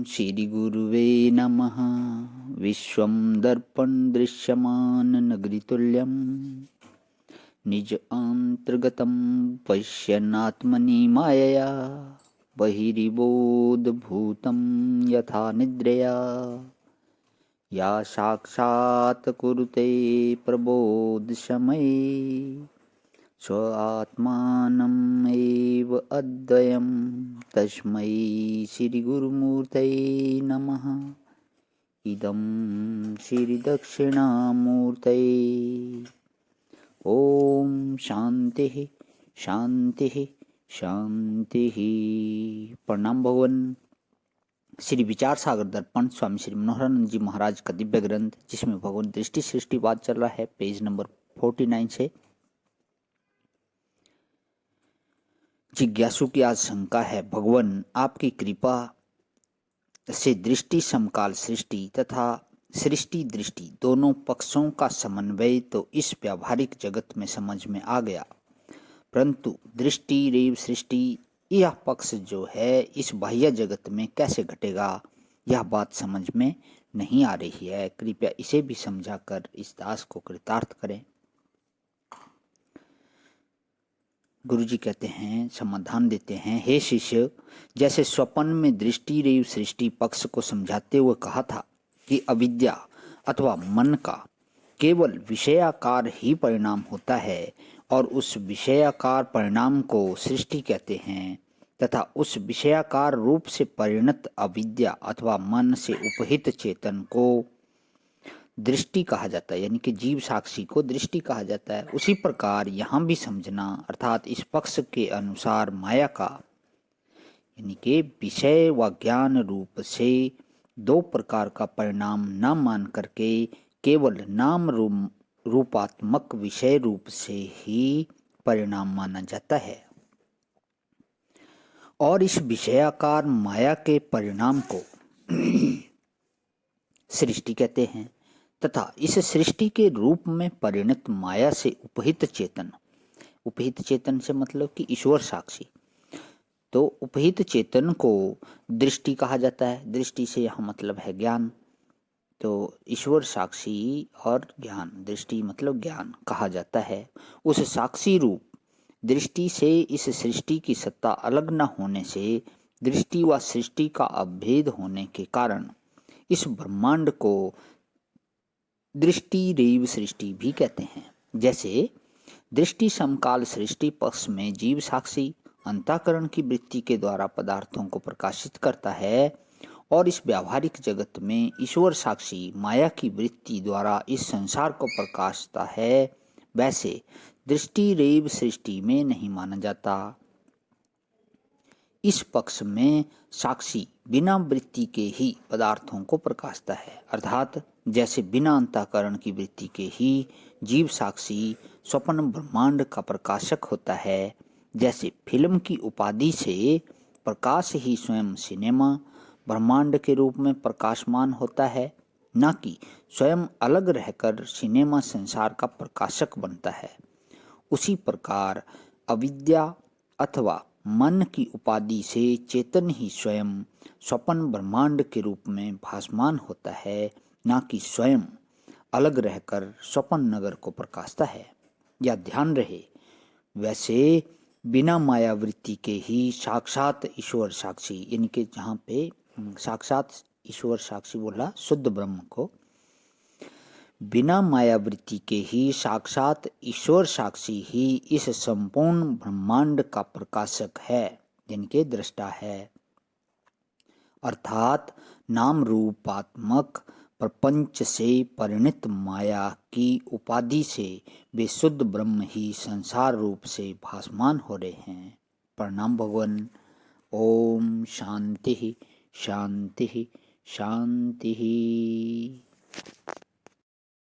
श्रीगुरुवे नमः। विश्वं दर्पण दृश्यमाननगरीतुल्यं निज अन्तर्गतं पश्यन्नात्मनि मायया बहिर्बोधभूतं यथा निद्रया या साक्षात् कुरुते प्रबोधसमये स्व आत्मानम् एव अद्वयं तस्मै श्रीगुरुमूर्तये नमः। इदं श्रीदक्षिणामूर्तये। ओम शांति शांति शांति। प्रणाम भगवान। श्री विचार सागर दर्पण स्वामी श्री मनोहरानंद जी महाराज का दिव्य ग्रंथ, जिसमें भगवान दृष्टि सृष्टिवाद चल रहा है, पेज नंबर 49 से। जिज्ञासु की आज शंका है, भगवान आपकी कृपा से दृष्टि समकाल सृष्टि तथा सृष्टि दृष्टि दोनों पक्षों का समन्वय तो इस व्यावहारिक जगत में समझ में आ गया, परंतु दृष्टि रेव सृष्टि यह पक्ष जो है इस बाह्य जगत में कैसे घटेगा, यह बात समझ में नहीं आ रही है। कृपया इसे भी समझाकर इस दास को कृतार्थ करें। गुरुजी कहते हैं, समाधान देते हैं, हे शिष्य, जैसे स्वप्न में दृष्टि रेव सृष्टि पक्ष को समझाते हुए कहा था कि अविद्या अथवा मन का केवल विषयाकार ही परिणाम होता है और उस विषयाकार परिणाम को सृष्टि कहते हैं, तथा उस विषयाकार रूप से परिणत अविद्या अथवा मन से उपहित चेतन को दृष्टि कहा जाता है, यानी कि जीव साक्षी को दृष्टि कहा जाता है। उसी प्रकार यहाँ भी समझना, अर्थात इस पक्ष के अनुसार माया का यानी कि विषय व ज्ञान रूप से दो प्रकार का परिणाम न मान करके केवल नाम रूपात्मक विषय रूप से ही परिणाम माना जाता है, और इस विषयाकार माया के परिणाम को सृष्टि कहते हैं, तथा इस सृष्टि के रूप में परिणत माया से उपहित चेतन, उपहित चेतन से मतलब कि ईश्वर साक्षी, तो उपहित चेतन को दृष्टि कहा जाता है। दृष्टि से यह मतलब है ज्ञान, तो ईश्वर साक्षी और ज्ञान, दृष्टि मतलब ज्ञान कहा जाता है। उस साक्षी रूप दृष्टि से इस सृष्टि की सत्ता अलग न होने से दृष्टि व सृष्टि का अभेद होने के कारण इस ब्रह्मांड को दृष्टि रेव सृष्टि भी कहते हैं। जैसे दृष्टि समकाल सृष्टि पक्ष में जीव साक्षी अंतःकरण की वृत्ति के द्वारा पदार्थों को प्रकाशित करता है और इस व्यावहारिक जगत में ईश्वर साक्षी माया की वृत्ति द्वारा इस संसार को प्रकाशता है, वैसे दृष्टि रेव सृष्टि में नहीं माना जाता। इस पक्ष में साक्षी बिना वृत्ति के ही पदार्थों को प्रकाशता है, अर्थात जैसे बिना अंतःकरण की वृत्ति के ही जीव साक्षी स्वप्न ब्रह्मांड का प्रकाशक होता है, जैसे फिल्म की उपाधि से प्रकाश ही स्वयं सिनेमा ब्रह्मांड के रूप में प्रकाशमान होता है, न कि स्वयं अलग रहकर सिनेमा संसार का प्रकाशक बनता है। उसी प्रकार अविद्या अथवा मन की उपाधि से चेतन ही स्वयं स्वप्न ब्रह्मांड के रूप में भासमान होता है, न कि स्वयं अलग रहकर स्वप्न नगर को प्रकाशता है। यह ध्यान रहे, वैसे बिना माया वृत्ति के ही साक्षात ईश्वर साक्षी, यानी कि जहाँ पे साक्षात ईश्वर साक्षी बोला शुद्ध ब्रह्म को, बिना मायावृत्ति के ही साक्षात ईश्वर साक्षी ही इस संपूर्ण ब्रह्मांड का प्रकाशक है, जिनके दृष्टा है, अर्थात नाम रूपात्मक प्रपंच से परिणित माया की उपाधि से वे शुद्ध ब्रह्म ही संसार रूप से भासमान हो रहे हैं। प्रणाम भगवान। ओम शांति शांति शांति।